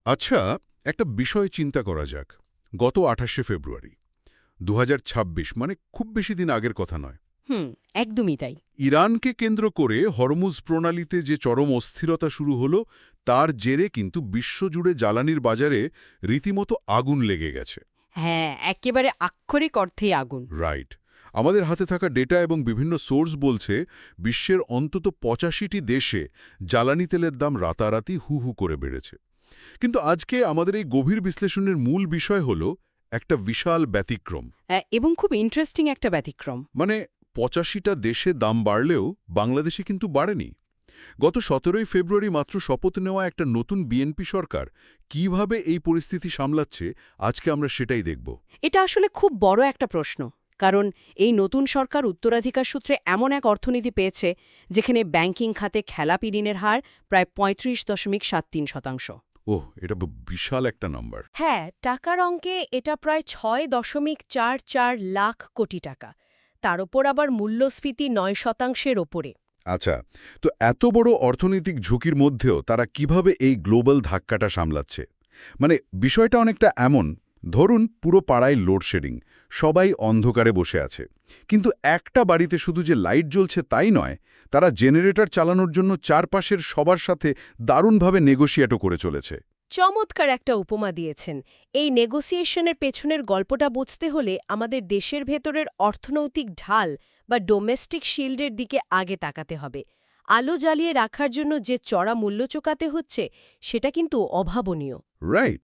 আচ্ছা, একটা বিষয় চিন্তা করা যাক। গত ২৮শে ফেব্রুয়ারি ২০২৬, মানে খুব বেশি দিন আগের কথা নয়। হুম, একদমই তাই। ইরানকে কেন্দ্র করে হরমুজ প্রণালীতে যে চরম অস্থিরতা শুরু হলো, তার জেরে কিন্তু বিশ্বজুড়ে জ্বালানির বাজারে রীতিমতো আগুন লেগে গেছে। হ্যাঁ, একেবারে আক্ষরিক অর্থেই আগুন। রাইট। আমাদের হাতে থাকা ডেটা এবং বিভিন্ন সোর্স বলছে বিশ্বের অন্তত ৮৫টি দেশে জ্বালানি তেলের দাম রাতারাতি হু হু করে বেড়েছে। কিন্তু আজকে আমাদের এই গভীর বিশ্লেষণের মূল বিষয় হল একটা বিশাল ব্যতিক্রম। এবং খুব ইন্টারেস্টিং একটা ব্যতিক্রম। মানে ৮৫টা দেশে দাম বাড়লেও বাংলাদেশে কিন্তু বাড়েনি। গত ১৭ই ফেব্রুয়ারি মাত্র শপথ নেওয়া একটা নতুন বিএনপি সরকার কিভাবে এই পরিস্থিতি সামলাচ্ছে, আজকে আমরা সেটাই দেখব। এটা আসলে খুব বড় একটা প্রশ্ন। কারণ এই নতুন সরকার উত্তরাধিকার সূত্রে এমন এক অর্থনীতি পেয়েছে যেখানে ব্যাংকিং খাতে খেলাপি ঋণের হার প্রায় ৩৫.৭৩%। ওহ, এটা বিশাল একটা নাম্বার। হ্যাঁ, টাকার অঙ্কে এটা প্রায় ৬.৪৪ লাখ কোটি টাকা। তার ওপর আবার মূল্যস্ফীতি ৯%-এর ওপরে। আচ্ছা, তো এত বড় অর্থনৈতিক ঝুঁকির মধ্যেও তারা কিভাবে এই গ্লোবাল ধাক্কাটা সামলাচ্ছে? মানে বিষয়টা অনেকটা এমন, ধরুন পুরো পাড়ায় লোডশেডিং, সবাই অন্ধকারে বসে আছে। কিন্তু একটা বাড়িতে শুধু যে লাইট জ্বলছে তাই নয়, তারা জেনারেটর চালানোর জন্য চারপাশের সবার সাথে দারুণভাবে নেগোশিয়েটও করে চলেছে। চমৎকার একটা উপমা দিয়েছেন। এই নেগোসিয়েশনের পেছনের গল্পটা বুঝতে হলে আমাদের দেশের ভেতরের অর্থনৈতিক ঢাল বা ডোমেস্টিক শিল্ডের দিকে আগে তাকাতে হবে। আলো জ্বালিয়ে রাখার জন্য যে চড়া মূল্য চোকাতে হচ্ছে সেটা কিন্তু অভাবনীয়। রাইট।